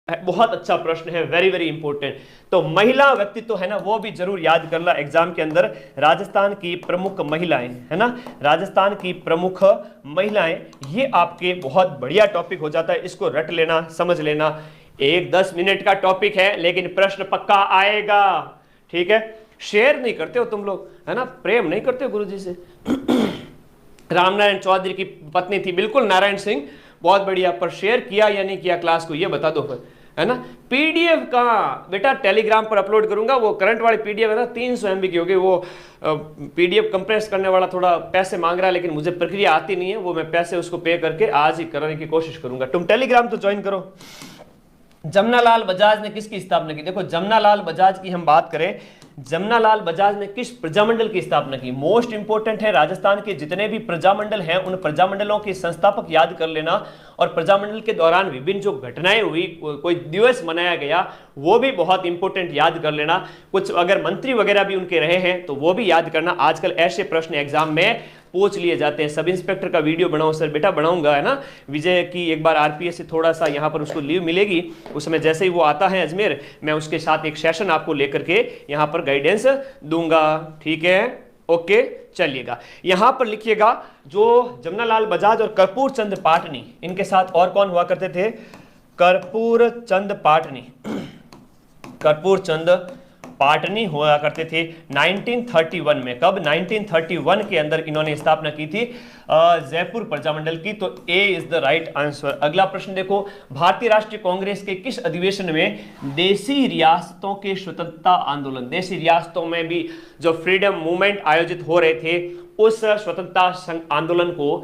बहुत अच्छा प्रश्न है, वेरी वेरी इंपॉर्टेंट। तो महिला व्यक्तित्व है ना, वो भी जरूर याद करना एग्जाम के अंदर। राजस्थान की प्रमुख महिलाएं है ना, राजस्थान की प्रमुख महिलाएं, ये आपके बहुत बढ़िया टॉपिक हो जाता है, इसको रट लेना, समझ लेना। 10 मिनट का टॉपिक है लेकिन प्रश्न पक्का आएगा, ठीक है। शेयर नहीं करते हो तुम लोग, है ना, प्रेम नहीं करते हो गुरुजी से। रामनारायण चौधरी की पत्नी थी, बिल्कुल नारायण सिंह, बहुत बढ़िया, पर शेयर किया या नहीं किया क्लास को, ये बता दो फिर, है ना। पीडीएफ कहाँ बेटा, टेलीग्राम पर अपलोड करूंगा, वो करंट वाली पीडीएफ है ना 300 MB की होगी, वो पीडीएफ कंप्रेस करने वाला थोड़ा पैसे मांग रहा है, लेकिन मुझे प्रक्रिया आती नहीं है, वो मैं पैसे उसको पे करके आज ही करने की कोशिश करूंगा। तुम टेलीग्राम तो ज्वाइन करो। जमनालाल बजाज ने किसकी स्थापना की? देखो जमनालाल बजाज की हम बात करें, जमनालाल बजाज ने किस प्रजामंडल की स्थापना की? मोस्ट इंपोर्टेंट है, राजस्थान के जितने भी प्रजामंडल हैं उन प्रजामंडलों के संस्थापक याद कर लेना, और प्रजामंडल के दौरान विभिन्न जो घटनाएं हुई, कोई दिवस मनाया गया, वो भी बहुत इंपॉर्टेंट याद कर लेना। कुछ अगर मंत्री वगैरह भी उनके रहे हैं तो वो भी याद करना। आजकल ऐसे प्रश्न एग्जाम में पूछ लिए जाते हैं। सब इंस्पेक्टर का वीडियो बनाओ सर, बेटा बनाऊंगा, है ना। विजय की एक बार आरपीएस से थोड़ा सा यहाँ पर उसको लीव मिलेगी, उस समय जैसे ही वो आता है अजमेर, मैं उसके साथ एक सेशन आपको लेकर के यहाँ पर गाइडेंस दूंगा, ठीक है, ओके। चलिएगा, यहां पर लिखिएगा, जो जमनालाल बजाज और कर्पूर चंद पाटनी, इनके साथ और कौन हुआ करते थे? कर्पूर चंद पाटनी, कर्पूर चंद पाटनी हुआ करते थे 1931 में। कब? 1931 के अंदर इन्होंने स्थापना की थी जयपुर प्रजामंडल की। तो ए इज द राइट आंसर। अगला प्रश्न देखो, भारतीय राष्ट्रीय कांग्रेस के किस अधिवेशन में देशी रियासतों के स्वतंत्रता आंदोलन, देशी रियासतों में भी जो फ्रीडम मूवमेंट आयोजित हो रहे थे, उस स्वतंत्रता आंदोलन को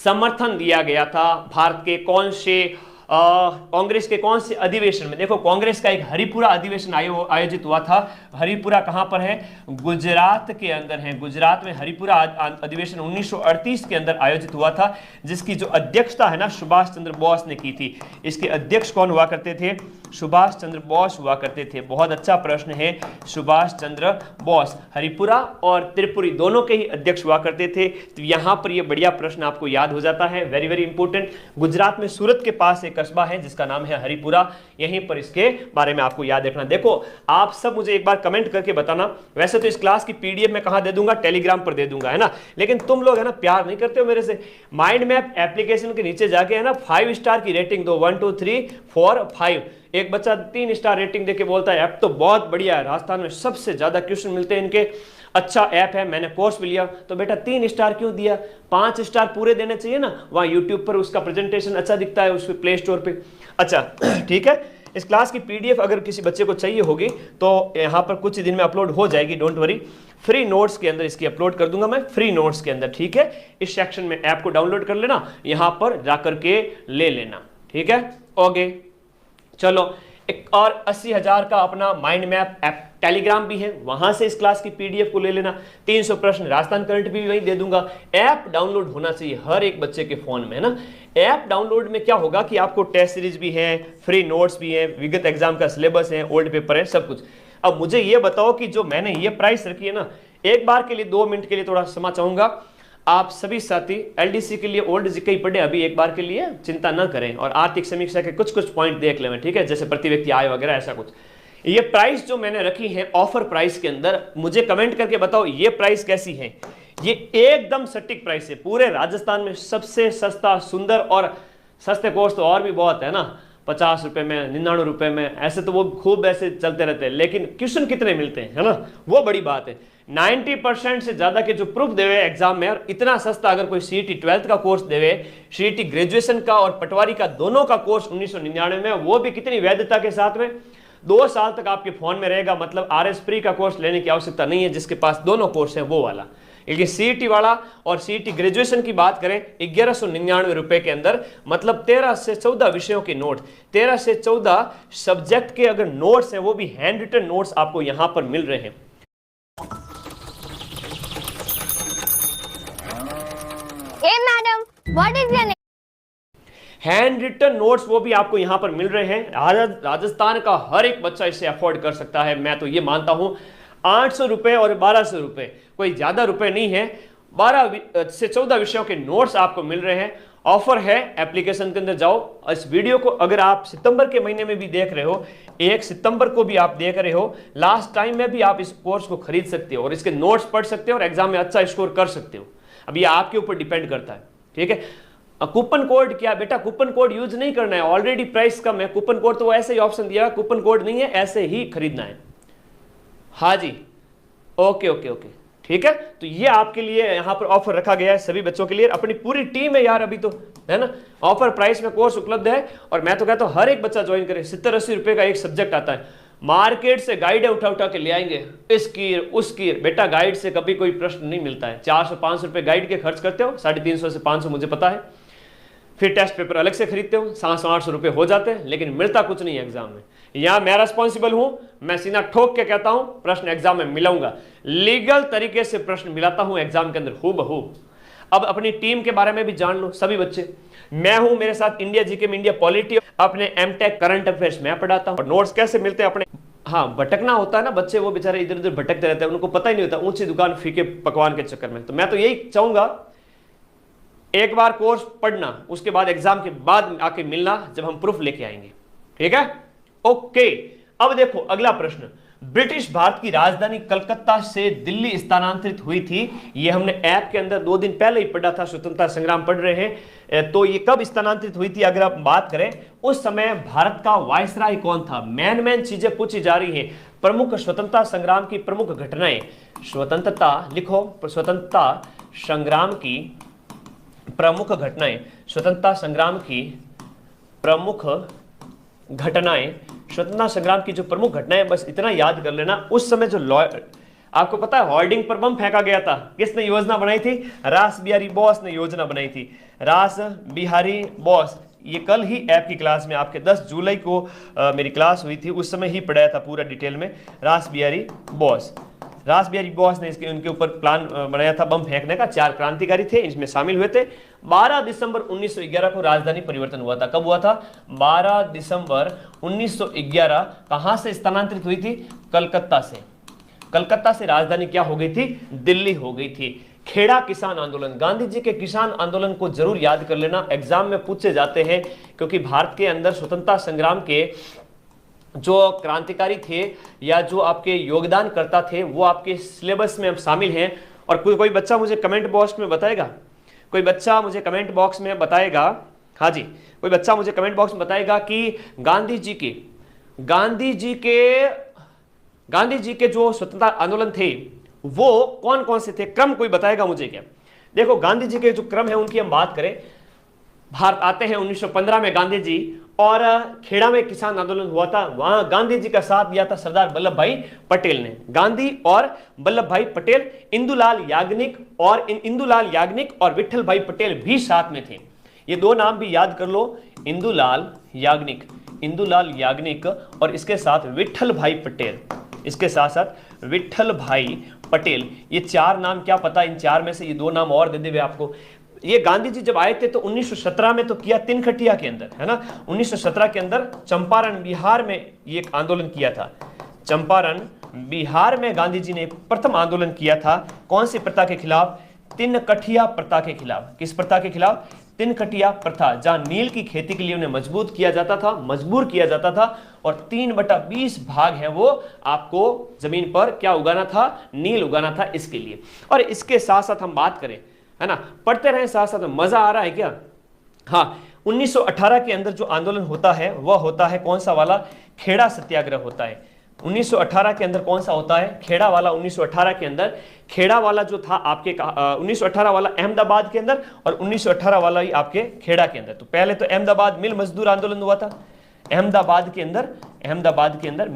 समर्थन दिया गया था? भारत के कौन से कांग्रेस के कौन से अधिवेशन में? देखो कांग्रेस का एक हरिपुरा अधिवेशन आयोजित हुआ था। हरिपुरा कहां पर है? गुजरात के अंदर है। गुजरात में हरिपुरा अधिवेशन 1938 के अंदर आयोजित हुआ था, जिसकी जो अध्यक्षता है ना सुभाष चंद्र बोस ने की थी। इसके अध्यक्ष कौन हुआ करते थे? सुभाष चंद्र बोस हुआ करते थे। बहुत अच्छा प्रश्न है, सुभाष चंद्र बोस। हरिपुरा और त्रिपुरी दोनों के ही अध्यक्ष हुआ करते थे। तो यहां पर यह बढ़िया प्रश्न आपको याद हो जाता है, वेरी वेरी इंपॉर्टेंट। गुजरात में सूरत के पास एक कस्बा है जिसका नाम है हरिपुरा, यहीं पर इसके बारे में आपको याद रखना। देखो आप सब मुझे एक बार कमेंट करके बताना, वैसे तो इस क्लास की पीडीएफ में कहां दे दूंगा? टेलीग्राम पर दे दूंगा, है ना। लेकिन तुम लोग है ना प्यार नहीं करते हो मेरे से। माइंड मैप एप्लीकेशन के नीचे जाके है ना 5 स्टार की रेटिंग दो, 1 2 3 4 5। एक बच्चा 3 स्टार रेटिंग देके बोलता है ऐप तो बहुत बढ़िया है, राजस्थान में सबसे ज्यादा क्वेश्चन मिलते हैं इनके, अच्छा ऐप है, मैंने कोर्स भी लिया। तो बेटा 3 स्टार क्यों दिया? 5 स्टार पूरे देने चाहिए ना। वहां यूट्यूब पर उसका प्रेजेंटेशन अच्छा दिखता है, उस प्ले स्टोर पे। अच्छा ठीक है, इस क्लास की पीडीएफ अगर किसी बच्चे को चाहिए होगी तो यहां पर कुछ ही दिन में अपलोड हो जाएगी, डोंट वरी। फ्री नोट्स के अंदर इसकी अपलोड कर दूंगा मैं, फ्री नोट्स के अंदर, ठीक है। इस सेक्शन में ऐप को डाउनलोड कर लेना, यहां पर जाकर के ले लेना, ठीक है, ओके। चलो, एक और 80,000 का अपना माइंड मैप ऐप टेलीग्राम भी है, वहां से इस क्लास की पीडीएफ को ले लेना। 300 प्रश्न राजस्थान करंट भी वहीं दे दूंगा। ऐप डाउनलोड होना चाहिए हर एक बच्चे के फोन में, है ना। ऐप डाउनलोड में क्या होगा कि आपको टेस्ट सीरीज भी है, फ्री नोट्स भी है, विगत एग्जाम का सिलेबस है, ओल्ड पेपर है, सब कुछ। अब मुझे ये बताओ कि जो मैंने ये प्राइस रखी है ना, एक बार के लिए 2 मिनट के लिए थोड़ा क्षमा चाहूंगा, आप सभी साथी एलडीसी के लिए ओल्ड जीके ही पढ़े अभी, एक बार के लिए चिंता न करें, और आर्थिक समीक्षा के कुछ पॉइंट देख लें, ठीक है, जैसे प्रति व्यक्ति आय वगैरह, ऐसा कुछ। ये प्राइस जो मैंने रखी है ऑफर प्राइस के अंदर, मुझे कमेंट करके बताओ ये प्राइस कैसी है। ये एकदम सटीक प्राइस है, पूरे राजस्थान में सबसे सस्ता, सुंदर, और सस्ते कोर्स तो और भी बहुत है ना, 50 रुपए में, 99 रुपए में, ऐसे तो वो खूब ऐसे चलते रहते हैं, लेकिन क्वेश्चन कितने मिलते हैं, है ना, वो बड़ी बात है। 90% से ज्यादा के जो प्रूफ देवे एग्जाम में, और इतना सस्ता अगर कोई सीईटी 12th का कोर्स देवे, सीईटी ग्रेजुएशन का और पटवारी का दोनों का कोर्स 1999 में, वो भी कितनी वैधता के साथ में 2 साल तक आपके फोन में रहेगा। मतलब आरएस प्री का कोर्स लेने की आवश्यकता नहीं है जिसके पास दोनों कोर्स है, वो वाला। लेकिन सीईटी वाला और सीईटी ग्रेजुएशन की बात करें 1199 रुपए के अंदर, मतलब 13 से 14 विषयों के नोट, 13 से 14 सब्जेक्ट के अगर नोट्स हैं, वो भी हैंड रिटन नोट्स आपको यहां पर मिल रहे हैं। Hey madam, what is your name? Hand written notes वो भी आपको यहां पर मिल रहे हैं। राजस्थान का हर एक बच्चा इसे अफोर्ड कर सकता है, मैं तो ये मानता हूं। 800 रुपए और 1200 रुपए, कोई ज्यादा रुपए नहीं है। 12 से 14 विषयों के नोट्स आपको मिल रहे हैं, ऑफर है, एप्लीकेशन के अंदर जाओ। इस वीडियो को अगर आप सितंबर के महीने में भी देख रहे हो, 1 सितंबर को भी आप देख रहे हो, लास्ट टाइम में भी आप इस कोर्स को खरीद सकते हो और इसके नोट्स पढ़ सकते हो और एग्जाम में अच्छा स्कोर कर सकते हो। अब ये आपके ऊपर डिपेंड करता है, ठीक है। कूपन कोड क्या बेटा, कूपन कोड यूज नहीं करना है, ऑलरेडी प्राइस कम है। कूपन कोड तो ऐसे ही ऑप्शन दिया, कूपन कोड नहीं है, ऐसे ही खरीदना है। हाँ जी, ओके ओके ओके, ठीक है। तो ये आपके लिए यहां पर ऑफर रखा गया है सभी बच्चों के लिए। अपनी पूरी टीम है यार अभी तो, है ना। ऑफर प्राइस में कोर्स उपलब्ध है और मैं तो कहता हूं हर एक बच्चा ज्वाइन करे। 70-80 रुपए का एक सब्जेक्ट आता है। मार्केट से गाइड उठा उठा के ले आएंगे, इसकी उसकी। बेटा गाइड से कभी कोई प्रश्न नहीं मिलता है। 400-500 रुपए गाइड के खर्च करते हो, 350 से 500 मुझे पता है। फिर टेस्ट पेपर अलग से खरीदते हो, 700-800 रुपए हो जाते हैं, लेकिन मिलता कुछ नहीं है एग्जाम में। यहां मैं रिस्पॉन्सिबल हूं, मैं सीना ठोक के कहता हूं प्रश्न एग्जाम में मिलाऊंगा, लीगल तरीके से प्रश्न मिलाता हूं एग्जाम के अंदर हूबहू। अब अपनी टीम के बारे में भी जान लो सभी बच्चे। मैं हूं, मेरे साथ इंडिया जीके में इंडिया पॉलिटी, अपने एमटेक करंट अफेयर्स मैं पढ़ाता हूं। और नोट्स कैसे मिलते हैं अपने, हाँ भटकना होता है ना बच्चे, वो बेचारे इधर उधर भटकते रहते हैं, उनको पता ही नहीं होता ऊंची दुकान फीके पकवान के चक्कर में। तो मैं तो यही चाहूंगा, एक बार कोर्स पढ़ना, उसके बाद एग्जाम के बाद आके मिलना जब हम प्रूफ लेके आएंगे, ठीक है। ओके, अब देखो अगला प्रश्न। ब्रिटिश भारत की राजधानी कलकत्ता से दिल्ली स्थानांतरित हुई थी। ये हमने ऐप के अंदर 2 दिन पहले ही पढ़ा था, स्वतंत्रता संग्राम पढ़ रहे हैं। तो ये कब स्थानांतरित हुई थी अगर आप बात करें, उस समय भारत का वायसराय कौन था। मैन चीजें पूछी जा रही हैं। प्रमुख स्वतंत्रता संग्राम की प्रमुख घटनाएं, स्वतंत्रता लिखो, स्वतंत्रता संग्राम की प्रमुख घटनाएं, स्वतंत्रता संग्राम की प्रमुख घटनाएं, स्वतंत्रता संग्राम की जो प्रमुख घटनाएं, बस इतना याद कर लेना। उस समय जो आपको पता है होर्डिंग पर बम फेंका गया था, किसने योजना बनाई थी? रास बिहारी बोस ने योजना बनाई थी। रास बिहारी बोस, ये कल ही ऐप की क्लास में आपके 10 जुलाई को मेरी क्लास हुई थी, उस समय ही पढ़ाया था पूरा डिटेल में। रास बिहारी बोस, रास बिहारी बोस ने इसके उनके ऊपर प्लान बनाया था बम फेंकने का। 4 क्रांतिकारी थे, इसमें शामिल हुए थे। 12 दिसंबर 1911 को राजधानी परिवर्तन हुआ था। कब हुआ था? 12 दिसंबर 1911। कहां से स्थानांतरित हुई थी? कलकत्ता से। कलकत्ता से राजधानी क्या हो गई थी? दिल्ली हो गई थी। खेड़ा किसान आंदोलन, गांधी जी के किसान आंदोलन को जरूर याद कर लेना, एग्जाम में पूछे जाते हैं, क्योंकि भारत के अंदर स्वतंत्रता संग्राम के जो क्रांतिकारी थे या जो आपके योगदान करता थे वो आपके सिलेबस में अब शामिल हैं। और कोई बच्चा मुझे कमेंट बॉक्स में बताएगा, कोई बच्चा मुझे कमेंट बॉक्स में बताएगा, हाँ जी, कोई बच्चा मुझे कमेंट बॉक्स में बताएगा कि गांधी जी के जो स्वतंत्रता आंदोलन थे वो कौन कौन से थे, क्रम कोई बताएगा मुझे क्या? देखो गांधी जी के जो क्रम है उनकी हम बात करें, भारत आते हैं 1915 में गांधी जी, और खेड़ा में किसान आंदोलन हुआ था, वहां गांधी जी का साथ दिया था सरदार वल्लभ भाई पटेल ने। गांधी और वल्लभ भाई पटेल, इंदुलाल याग्निक और विट्ठल भाई पटेल भी साथ में थे। ये 2 नाम भी याद कर लो, इंदुलाल याग्निक और इसके साथ विट्ठल भाई पटेल, इसके साथ साथ विट्ठल भाई पटेल। ये 4 नाम क्या पता, इन 4 में से ये 2 नाम और दे देवे आपको। ये गांधी जी जब आए थे तो 1917 में तो किया तिनखटिया के अंदर, है ना। 1917 के अंदर चंपारण बिहार में ये एक आंदोलन किया था। चंपारण बिहार में गांधी जी ने प्रथम आंदोलन किया था। कौन सी प्रथा के खिलाफ? तिनकटिया प्रथा के खिलाफ। किस प्रथा के खिलाफ? तिनकटिया प्रथा, जहां नील की खेती के लिए उन्हें मजबूर किया जाता था और 3/20 भाग है वो आपको जमीन पर क्या उगाना था? नील उगाना था, इसके लिए। और इसके साथ साथ हम बात करें, है ना, पढ़ते रहे साथ साथ, मजा आ रहा है क्या? हाँ, 1918 के अंदर जो आंदोलन होता है वह होता है कौन सा वाला? खेड़ा सत्याग्रह होता है 1918 के अंदर। कौन सा होता है? खेड़ा वाला। 1918 के अंदर खेड़ा वाला जो था आपके 1918 वाला अहमदाबाद के अंदर और 1918 वाला ही आपके खेड़ा के अंदर। तो पहले तो अहमदाबाद मिल मजदूर आंदोलन हुआ था। अहमदाबाद के अंदर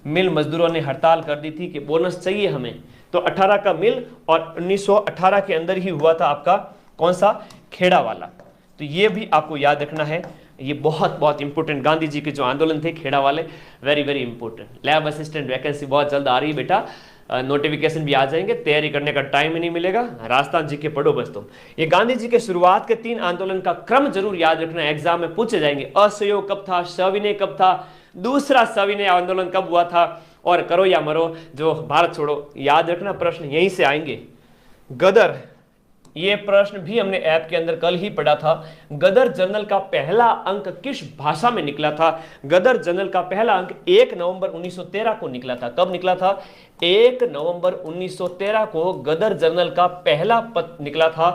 मिल मजदूरों ने हड़ताल कर दी थी कि बोनस चाहिए हमें। तो 18 का मिल और 1918 के अंदर ही हुआ था आपका कौन सा? खेड़ा वाला। तो ये भी आपको याद रखना है, ये बहुत बहुत इंपॉर्टेंट। गांधी जी के जो आंदोलन थे खेड़ा वाले, very very important. Lab assistant vacancy बहुत जल्द आ रही है बेटा, नोटिफिकेशन भी आ जाएंगे, तैयारी करने का टाइम ही नहीं मिलेगा। राजस्थान जी के पढ़ो बस तुम। ये गांधी जी के शुरुआत के 3 आंदोलन का क्रम जरूर याद रखना, एग्जाम में पूछे जाएंगे। असहयोग कब था? सविनय कब था? दूसरा सविनय आंदोलन कब हुआ था? और करो या मरो जो भारत छोड़ो, याद रखना प्रश्न यहीं से आएंगे। गदर ये प्रश्न भी हमने ऐप के अंदर कल ही पढ़ा था। गदर जर्नल का पहला अंक किस भाषा में निकला था? गदर जर्नल का पहला अंक 1 नवंबर 1913 को निकला था। कब निकला था? 1 नवंबर 1913 को गदर जर्नल का पहला पत्र निकला था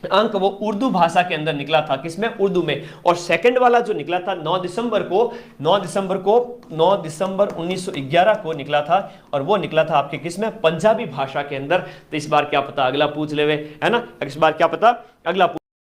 अंक, वो उर्दू भाषा के अंदर निकला था। किसमें? उर्दू में। और सेकंड वाला जो निकला था 9 दिसंबर 1911 को निकला था, और वो निकला था आपके किसमें? पंजाबी भाषा के अंदर। तो इस बार क्या पता अगला पूछ लेवे, है ना? इस बार क्या पता अगला